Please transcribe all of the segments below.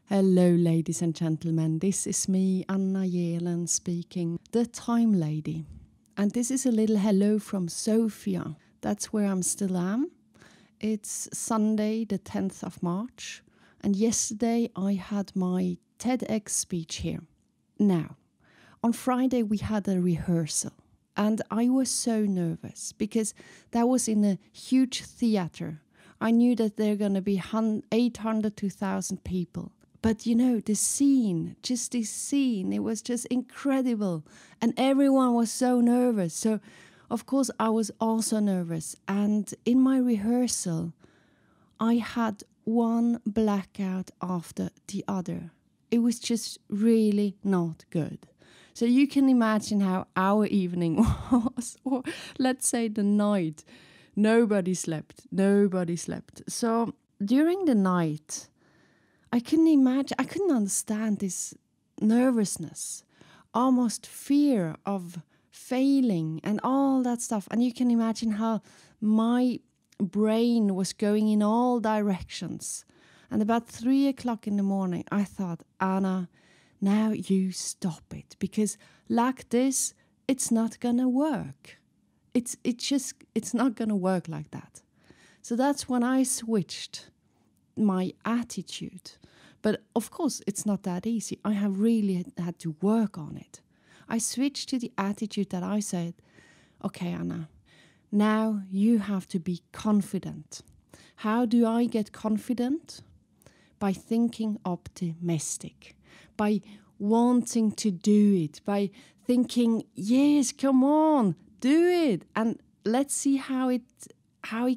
Hello, ladies and gentlemen. This is me, Anna Jelen, speaking, the Time Lady. And this is a little hello from Sofia. That's where I'm still am. It's Sunday, the 10th of March. And yesterday I had my TEDx speech here. Now, on Friday we had a rehearsal. And I was so nervous because that was in a huge theater. I knew that there are going to be 800 to 1,000 people. But you know, this scene, it was just incredible. And everyone was so nervous. So, of course, I was also nervous. And in my rehearsal, I had one blackout after the other. It was just really not good. So you can imagine how our evening was, or let's say the night. Nobody slept. So during the night, I couldn't understand this nervousness, almost fear of failing and all that stuff. And you can imagine how my brain was going in all directions. And about 3 o'clock in the morning, I thought, Anna, now you stop it, because like this, it's not gonna work. It's not gonna work like that. So that's when I switched my attitude. But of course, it's not that easy. I have really had to work on it. I switched to the attitude that I said, okay, Anna, now you have to be confident. How do I get confident? By thinking optimistic, by wanting to do it, by thinking, yes, come on, do it, and let's see how it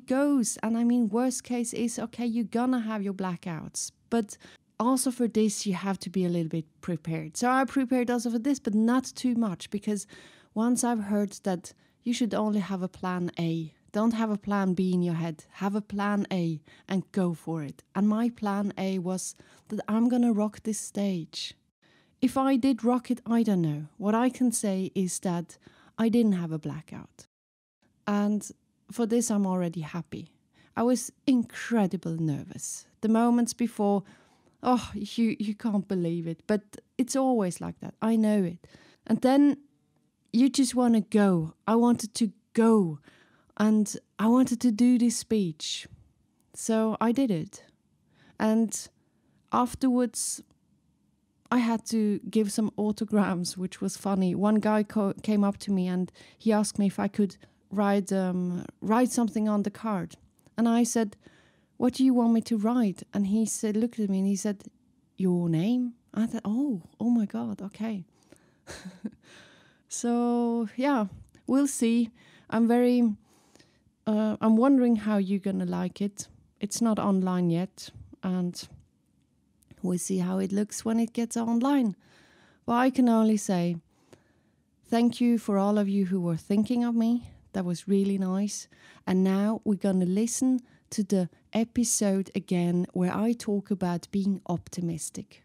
goes. And I mean, worst case is, okay, you're gonna have your blackouts, but also for this you have to be a little bit prepared. So I prepared also for this, but not too much, because once I've heard that you should only have a plan A. Don't have a plan B in your head. Have a plan A and go for it. And my plan A was that I'm gonna rock this stage. If I did rock it, I don't know. What I can say is that I didn't have a blackout. And for this, I'm already happy. I was incredibly nervous. The moments before, oh, you can't believe it. But it's always like that. I know it. And then you just want to go. I wanted to go. And I wanted to do this speech. So I did it. And afterwards, I had to give some autograms, which was funny. One guy came up to me and he asked me if I could write something on the card. And I said, what do you want me to write? And he said, looked at me and he said, your name? I thought, oh my God, okay. So yeah, we'll see. I'm wondering how you're gonna like it. It's not online yet, and we'll see how it looks when it gets online. But I can only say thank you for all of you who were thinking of me. That was really nice. And now we're going to listen to the episode again where I talk about being optimistic.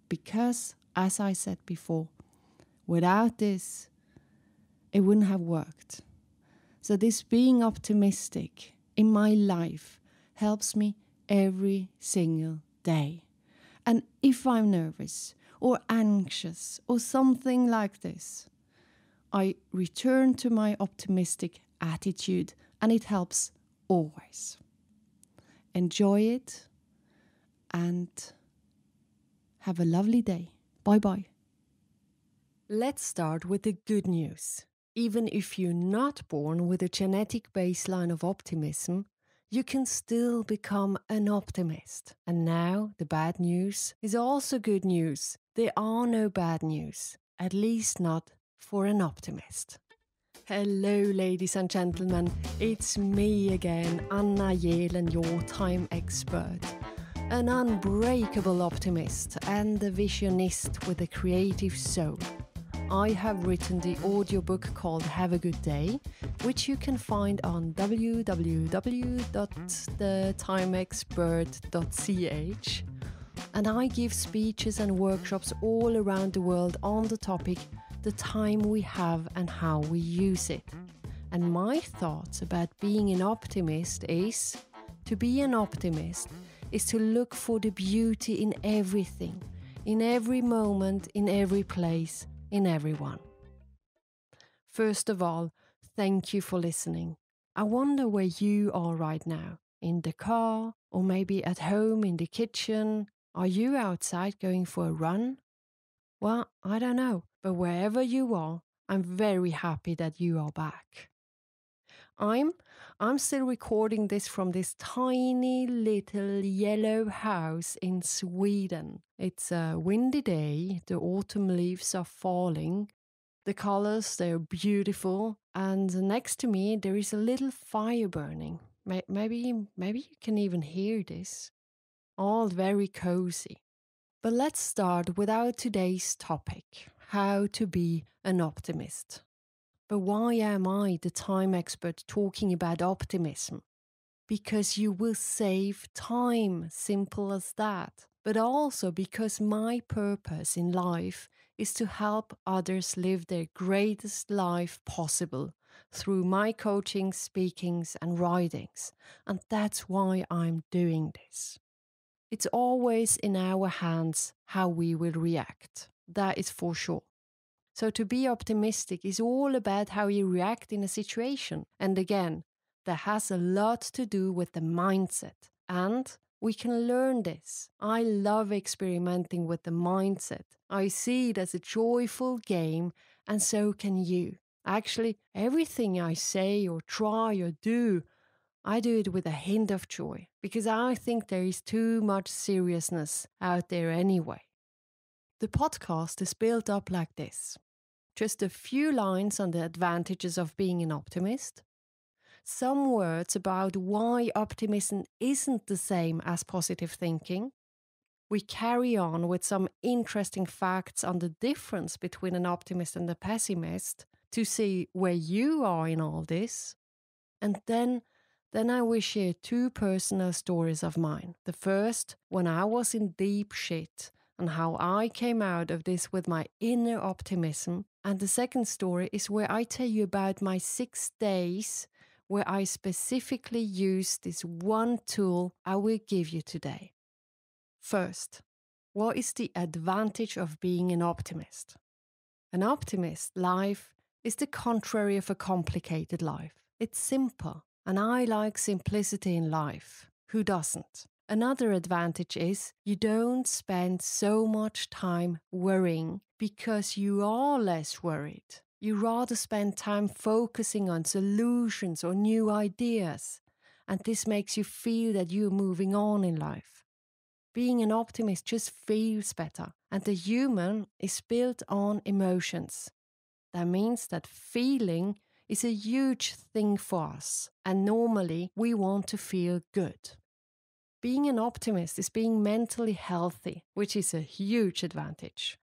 Because, as I said before, without this, it wouldn't have worked. So this being optimistic in my life helps me every single day. And if I'm nervous or anxious or something like this, I return to my optimistic attitude, and it helps always. Enjoy it and have a lovely day. Bye-bye. Let's start with the good news. Even if you're not born with a genetic baseline of optimism, you can still become an optimist. And now the bad news is also good news. There are no bad news, at least not for an optimist. Hello, ladies and gentlemen. It's me again, Anna Jelen, your time expert. An unbreakable optimist and a visionist with a creative soul. I have written the audiobook called Have a Good Day, which you can find on www.thetimexpert.ch. And I give speeches and workshops all around the world on the topic the time we have and how we use it. And my thoughts about being an optimist is, to be an optimist is to look for the beauty in everything, in every moment, in every place, in everyone. First of all, thank you for listening. I wonder where you are right now. In the car, or maybe at home in the kitchen. Are you outside going for a run? Well, I don't know, but wherever you are, I'm very happy that you are back. I'm still recording this from this tiny little yellow house in Sweden. It's a windy day, the autumn leaves are falling. The colors, they're beautiful, and next to me there is a little fire burning. Maybe you can even hear this. All very cozy. But let's start with our today's topic, how to be an optimist. But why am I, the time expert, talking about optimism? Because you will save time, simple as that. But also because my purpose in life is to help others live their greatest life possible through my coaching, speakings, and writings. And that's why I'm doing this. It's always in our hands how we will react. That is for sure. So to be optimistic is all about how you react in a situation. And again, that has a lot to do with the mindset. And we can learn this. I love experimenting with the mindset. I see it as a joyful game, and so can you. Actually, everything I say or try or do, I do it with a hint of joy, because I think there is too much seriousness out there anyway. The podcast is built up like this. Just a few lines on the advantages of being an optimist. Some words about why optimism isn't the same as positive thinking. We carry on with some interesting facts on the difference between an optimist and a pessimist to see where you are in all this. And then I will share two personal stories of mine. The first, when I was in deep shit, and how I came out of this with my inner optimism. And the second story is where I tell you about my 6 days where I specifically used this one tool I will give you today. First, what is the advantage of being an optimist? An optimist life is the contrary of a complicated life. It's simple, and I like simplicity in life. Who doesn't? Another advantage is you don't spend so much time worrying because you are less worried. You rather spend time focusing on solutions or new ideas, and this makes you feel that you're moving on in life. Being an optimist just feels better, and the human is built on emotions. That means that feeling is a huge thing for us, and normally we want to feel good. Being an optimist is being mentally healthy, which is a huge advantage.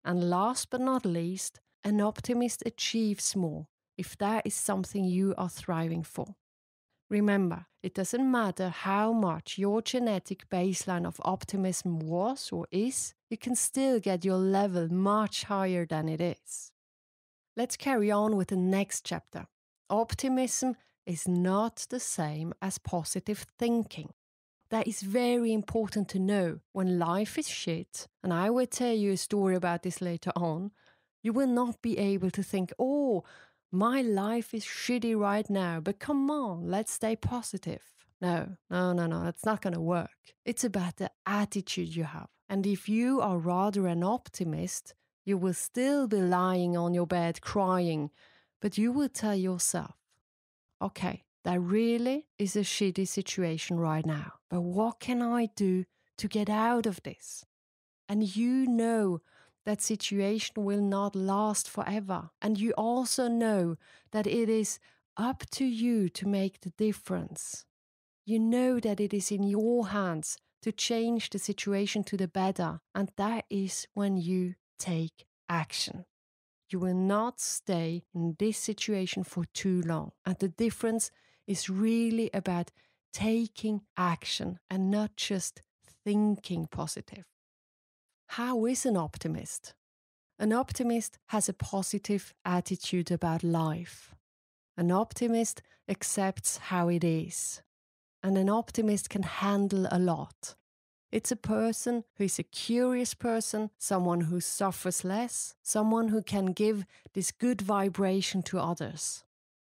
And last but not least, an optimist achieves more if that is something you are thriving for. Remember, it doesn't matter how much your genetic baseline of optimism was or is, you can still get your level much higher than it is. Let's carry on with the next chapter. Optimism is not the same as positive thinking. That is very important to know. When life is shit, and I will tell you a story about this later on, you will not be able to think, oh, my life is shitty right now, but come on, let's stay positive. No, that's not going to work. It's about the attitude you have. And if you are rather an optimist, you will still be lying on your bed crying, but you will tell yourself, okay, that really is a shitty situation right now, but what can I do to get out of this? And you know that situation will not last forever. And you also know that it is up to you to make the difference. You know that it is in your hands to change the situation to the better. And that is when you take action. You will not stay in this situation for too long. And the difference is really about taking action and not just thinking positive. How is an optimist? An optimist has a positive attitude about life. An optimist accepts how it is. and an optimist can handle a lot. It's a person who is a curious person, someone who suffers less, someone who can give this good vibration to others.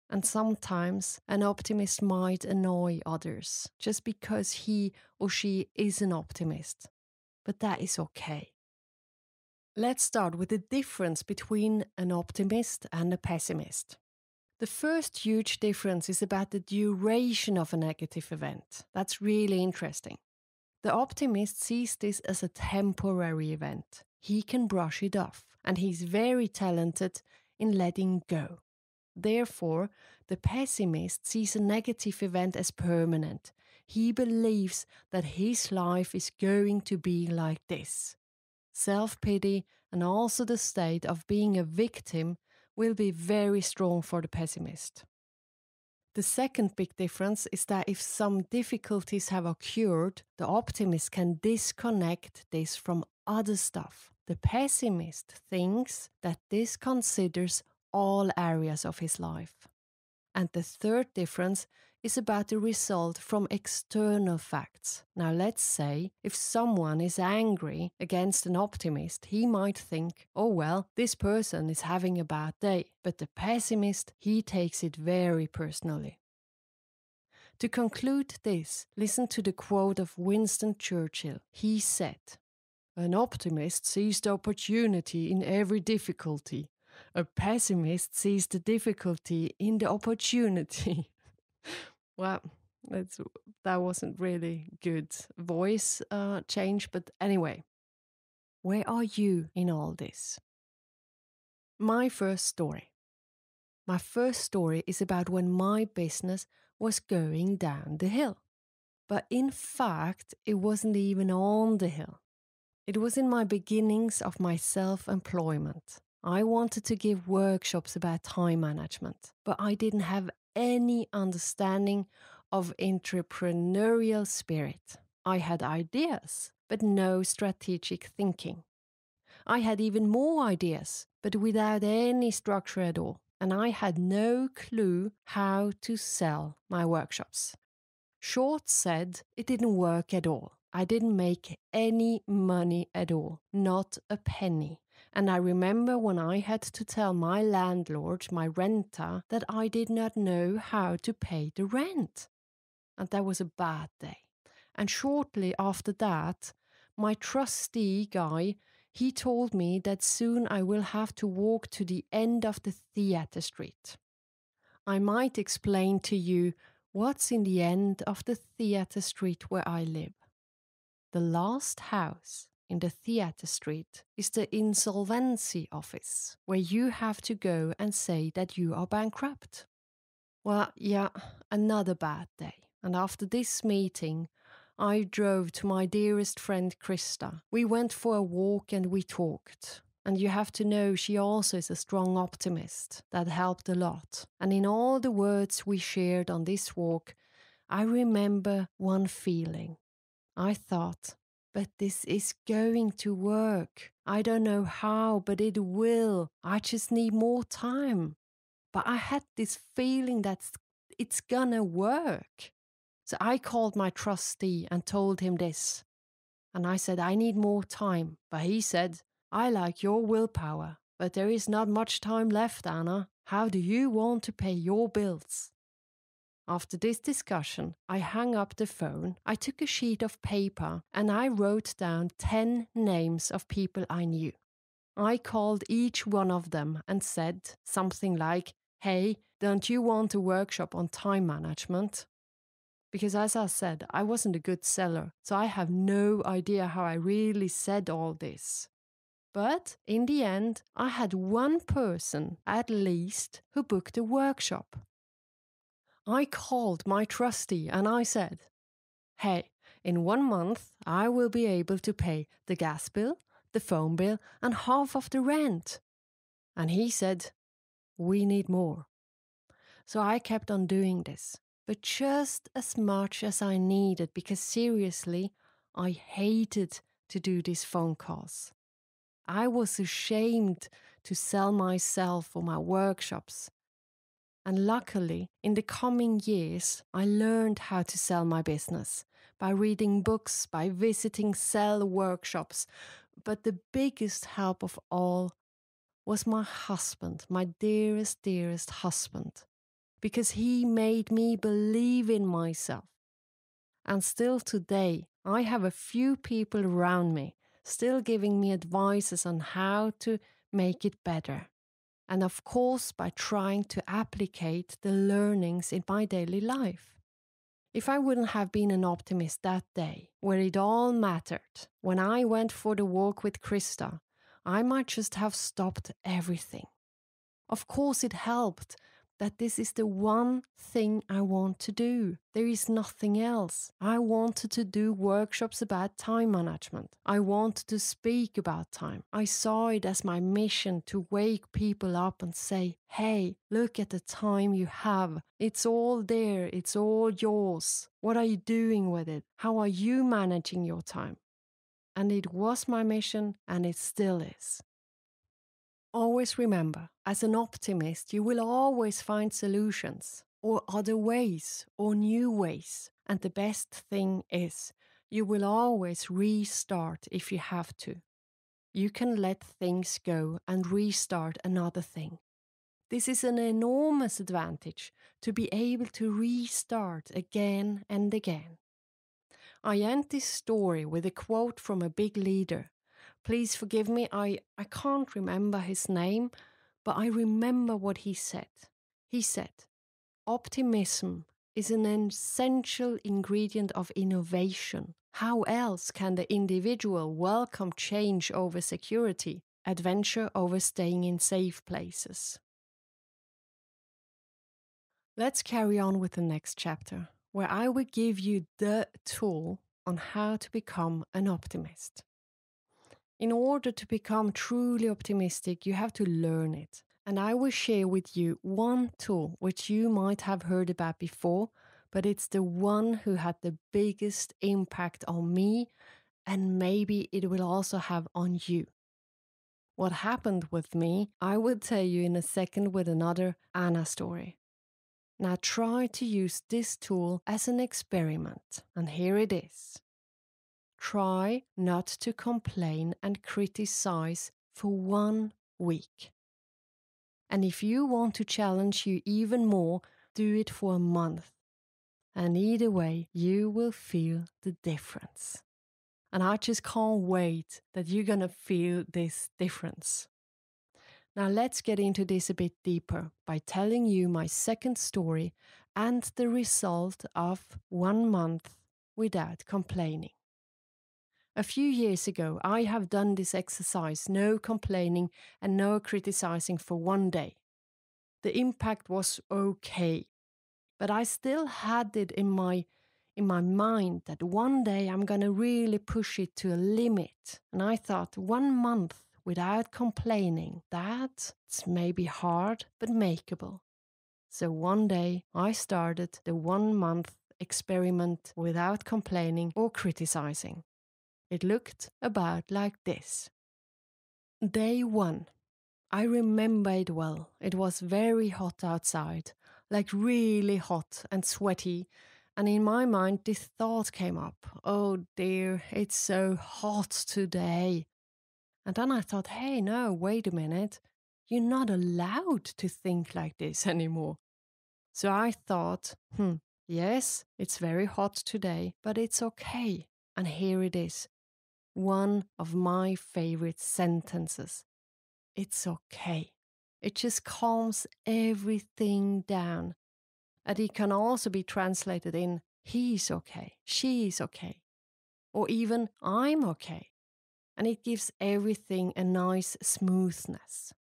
And sometimes an optimist might annoy others just because he or she is an optimist. But that is okay. Let's start with the difference between an optimist and a pessimist. The first huge difference is about the duration of a negative event. That's really interesting. The optimist sees this as a temporary event. He can brush it off, and he's very talented in letting go. Therefore, the pessimist sees a negative event as permanent. He believes that his life is going to be like this. Self-pity and also the state of being a victim will be very strong for the pessimist. The second big difference is that if some difficulties have occurred, the optimist can disconnect this from other stuff. The pessimist thinks that this considers all areas of his life. And the third difference is about the result from external facts. Now let's say if someone is angry against an optimist, he might think, oh well, this person is having a bad day. But the pessimist, he takes it very personally. To conclude this, listen to the quote of Winston Churchill. He said, "An optimist sees the opportunity in every difficulty. A pessimist sees the difficulty in the opportunity." Well, that wasn't really good voice change, but anyway. Where are you in all this? My first story. My first story is about when my business was going down the hill. But in fact, it wasn't even on the hill. It was in my beginnings of my self-employment. I wanted to give workshops about time management, but I didn't have any understanding of entrepreneurial spirit. I had ideas, but no strategic thinking. I had even more ideas, but without any structure at all. And I had no clue how to sell my workshops. Short said, it didn't work at all. I didn't make any money at all, not a penny. And I remember when I had to tell my landlord, my renter, that I did not know how to pay the rent. And that was a bad day. And shortly after that, my trustee guy, he told me that soon I will have to walk to the end of the theater street. I might explain to you what's in the end of the theater street where I live. The last house in the theater street is the insolvency office, where you have to go and say that you are bankrupt. Well, yeah, another bad day. And after this meeting, I drove to my dearest friend Krista. We went for a walk and we talked. And you have to know she also is a strong optimist. That helped a lot. And in all the words we shared on this walk, I remember one feeling. I thought, but this is going to work. I don't know how, but it will. I just need more time. But I had this feeling that it's gonna work. So I called my trustee and told him this. And I said, I need more time. But he said, I like your willpower, but there is not much time left, Anna. How do you want to pay your bills? After this discussion, I hung up the phone, I took a sheet of paper, and I wrote down 10 names of people I knew. I called each one of them and said something like, hey, don't you want a workshop on time management? Because as I said, I wasn't a good seller, so I have no idea how I really said all this. But in the end, I had one person, at least, who booked a workshop. I called my trustee and I said, hey, in 1 month, I will be able to pay the gas bill, the phone bill, and half of the rent. And he said, we need more. So I kept on doing this, but just as much as I needed, because seriously, I hated to do these phone calls. I was ashamed to sell myself or my workshops. And luckily, in the coming years, I learned how to sell my business by reading books, by visiting sell workshops. But the biggest help of all was my husband, my dearest, dearest husband, because he made me believe in myself. And still today, I have a few people around me still giving me advices on how to make it better. And of course, by trying to applicate the learnings in my daily life. If I wouldn't have been an optimist that day, where it all mattered, when I went for the walk with Krista, I might just have stopped everything. Of course, it helped that this is the one thing I want to do. There is nothing else. I wanted to do workshops about time management. I wanted to speak about time. I saw it as my mission to wake people up and say, hey, look at the time you have. It's all there. It's all yours. What are you doing with it? How are you managing your time? And it was my mission, and it still is. Always remember, as an optimist, you will always find solutions, or other ways, or new ways. And the best thing is, you will always restart if you have to. You can let things go and restart another thing. This is an enormous advantage, to be able to restart again and again. I end this story with a quote from a big leader. Please forgive me, I can't remember his name, but I remember what he said. He said, optimism is an essential ingredient of innovation. How else can the individual welcome change over security, adventure over staying in safe places? Let's carry on with the next chapter, where I will give you the tool on how to become an optimist. In order to become truly optimistic, you have to learn it. And I will share with you one tool which you might have heard about before, but it's the one who had the biggest impact on me, and maybe it will also have on you. What happened with me, I will tell you in a second with another Anna story. Now try to use this tool as an experiment, and here it is. Try not to complain and criticize for 1 week. And if you want to challenge you even more, do it for a month. And either way, you will feel the difference. And I just can't wait that you're going to feel this difference. Now let's get into this a bit deeper by telling you my second story and the result of 1 month without complaining. A few years ago, I have done this exercise, no complaining and no criticizing for 1 day. The impact was okay, but I still had it in my mind that 1 day I'm going to really push it to a limit. And I thought 1 month without complaining, that's maybe hard, but makeable. So 1 day I started the 1 month experiment without complaining or criticizing. It looked about like this. Day 1. I remember it well. It was very hot outside, like really hot and sweaty. And in my mind, this thought came up. Oh dear, it's so hot today. And then I thought, hey, no, wait a minute. You're not allowed to think like this anymore. So I thought, yes, it's very hot today, but it's okay. And here it is. One of my favorite sentences. It's okay. It just calms everything down. And it can also be translated in he's okay, she's okay, or even I'm okay. And it gives everything a nice smoothness.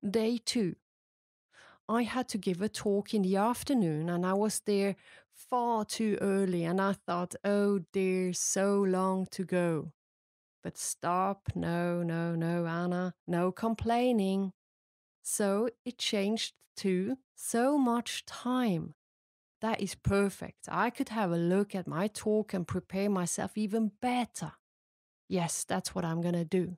Day 2. I had to give a talk in the afternoon and I was there far too early and I thought, oh dear, so long to go. But stop, no, Anna, no complaining. So it changed to so much time. That is perfect. I could have a look at my talk and prepare myself even better. Yes, that's what I'm going to do.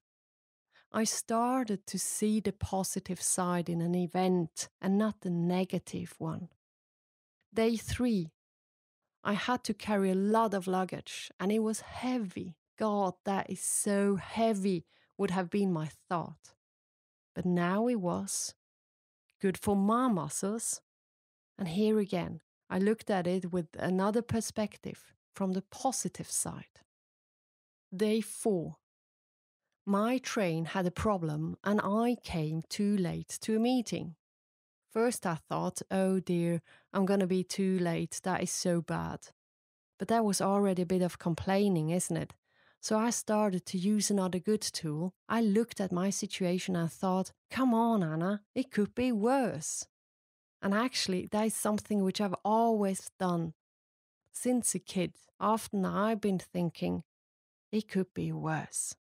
I started to see the positive side in an event and not the negative one. Day 3, I had to carry a lot of luggage and it was heavy. God, that is so heavy, would have been my thought. But now it was good for my muscles. And here again, I looked at it with another perspective from the positive side. Day 4. My train had a problem and I came too late to a meeting. First I thought, oh dear, I'm going to be too late, that is so bad. But that was already a bit of complaining, isn't it? So I started to use another good tool. I looked at my situation and thought, come on, Anna, it could be worse. And actually, that is something which I've always done since a kid. Often I've been thinking, it could be worse.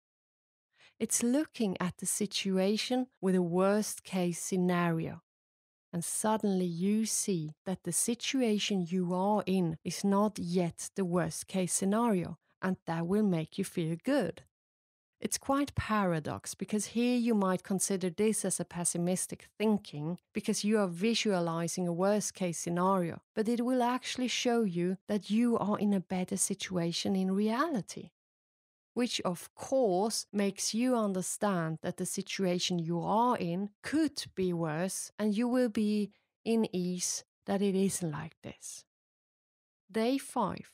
It's looking at the situation with a worst case scenario. And suddenly you see that the situation you are in is not yet the worst case scenario, and that will make you feel good. It's quite paradox because here you might consider this as a pessimistic thinking because you are visualizing a worst case scenario, but it will actually show you that you are in a better situation in reality. Which of course makes you understand that the situation you are in could be worse and you will be in ease that it isn't like this. Day 5.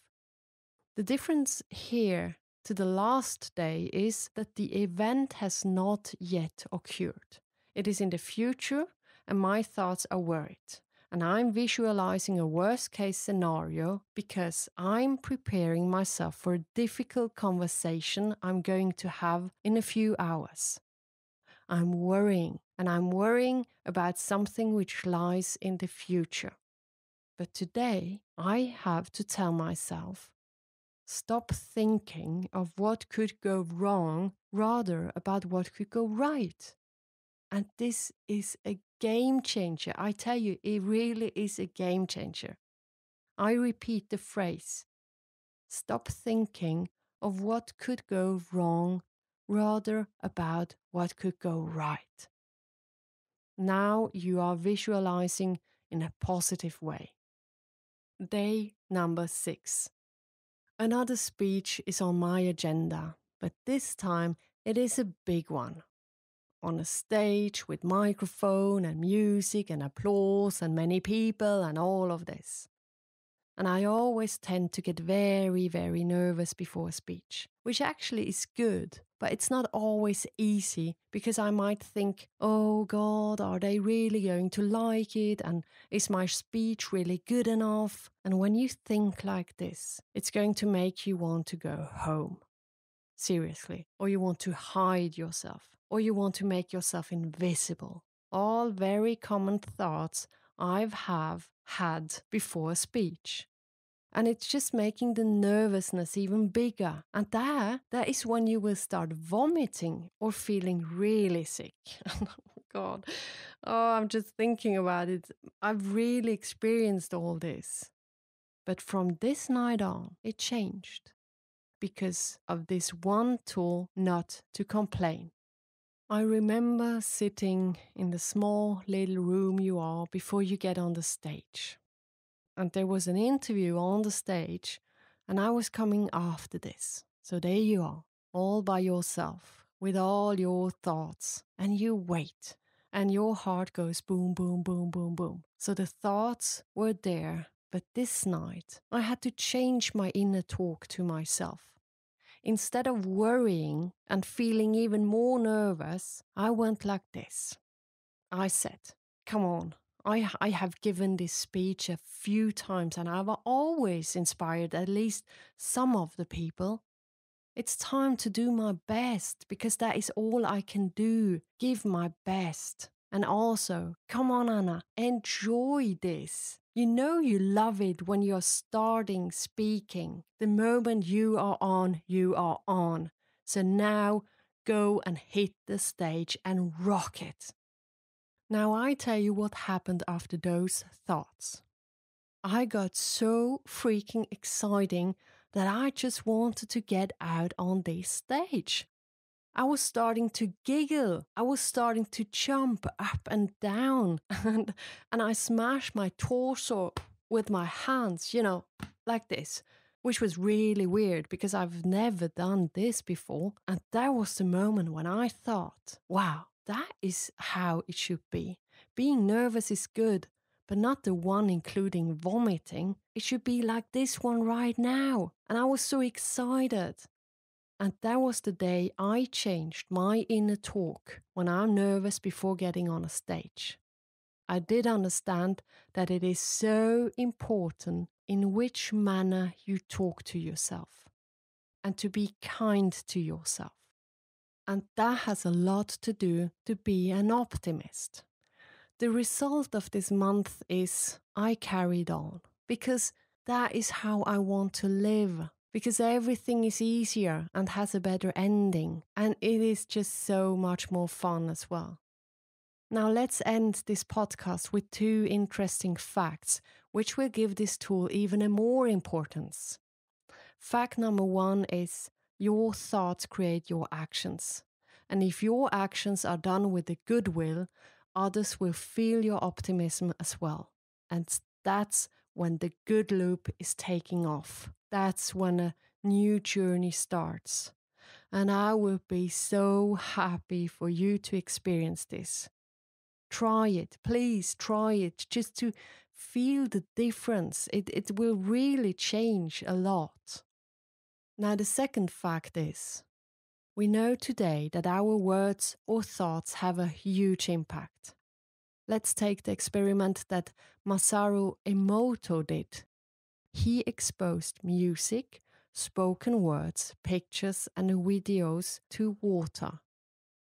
The difference here to the last day is that the event has not yet occurred. It is in the future and my thoughts are worried. And I'm visualizing a worst case scenario because I'm preparing myself for a difficult conversation I'm going to have in a few hours. I'm worrying, and I'm worrying about something which lies in the future. But today, I have to tell myself, stop thinking of what could go wrong, rather about what could go right. And this is a game changer. I tell you, it really is a game changer. I repeat the phrase, stop thinking of what could go wrong, rather about what could go right. Now you are visualizing in a positive way. Day number 6. Another speech is on my agenda, but this time it is a big one. On a stage with microphone and music and applause and many people and all of this. And I always tend to get very, very nervous before a speech, which actually is good, but it's not always easy because I might think, oh God, are they really going to like it? And is my speech really good enough? And when you think like this, it's going to make you want to go home. Seriously, or you want to hide yourself, or you want to make yourself invisible. All very common thoughts have had before a speech. And it's just making the nervousness even bigger. And that is when you will start vomiting or feeling really sick. Oh God, oh, I'm just thinking about it. I've really experienced all this. But from this night on, it changed. Because of this one tool not to complain. I remember sitting in the small little room you are before you get on the stage. And there was an interview on the stage and I was coming after this. So there you are, all by yourself, with all your thoughts. And you wait and your heart goes boom, boom, boom, boom, boom. So the thoughts were there. But this night, I had to change my inner talk to myself. Instead of worrying and feeling even more nervous, I went like this. I said, come on, I have given this speech a few times and I've always inspired at least some of the people. It's time to do my best because that is all I can do, give my best. And also, come on Anna, enjoy this. You know you love it when you're starting speaking. The moment you are on, you are on. So now go and hit the stage and rock it. Now I tell you what happened after those thoughts. I got so freaking exciting that I just wanted to get out on this stage. I was starting to giggle. I was starting to jump up and down. And I smashed my torso with my hands, like this, which was really weird because I've never done this before. And that was the moment when I thought, wow, that is how it should be. Being nervous is good, but not the one including vomiting. It should be like this one right now. And I was so excited. And that was the day I changed my inner talk when I'm nervous before getting on a stage. I did understand that it is so important in which manner you talk to yourself and to be kind to yourself. And that has a lot to do to be an optimist. The result of this month is I carried on because that is how I want to live. Because everything is easier and has a better ending. And it is just so much more fun as well. Now let's end this podcast with 2 interesting facts, which will give this tool even a more importance. Fact number 1 is your thoughts create your actions. And if your actions are done with a goodwill, others will feel your optimism as well. And that's when the good loop is taking off. That's when a new journey starts. And I will be so happy for you to experience this. Try it, please try it, just to feel the difference. It will really change a lot. Now the second fact is, we know today that our words or thoughts have a huge impact. Let's take the experiment that Masaru Emoto did. He exposed music, spoken words, pictures and videos to water.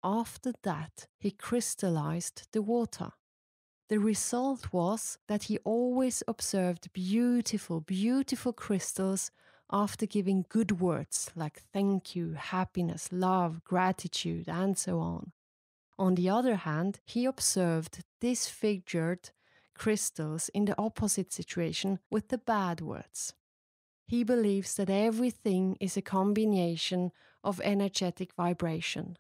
After that, he crystallized the water. The result was that he always observed beautiful, beautiful crystals after giving good words like thank you, happiness, love, gratitude, and so on. On the other hand, he observed disfigured crystals in the opposite situation with the bad words. He believes that everything is a combination of energetic vibration.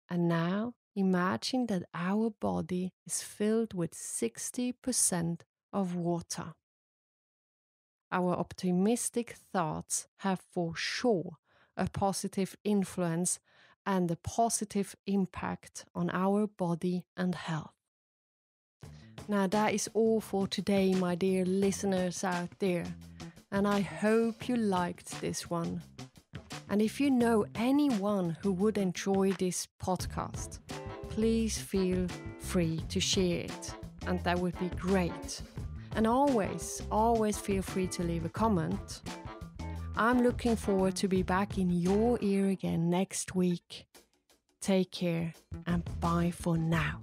And now, imagine that our body is filled with 60% of water. Our optimistic thoughts have for sure a positive influence and a positive impact on our body and health. Now that is all for today, my dear listeners out there, and I hope you liked this one. And if you know anyone who would enjoy this podcast, please feel free to share it, and that would be great. And always feel free to leave a comment. I'm looking forward to be back in your ear again next week. Take care and bye for now.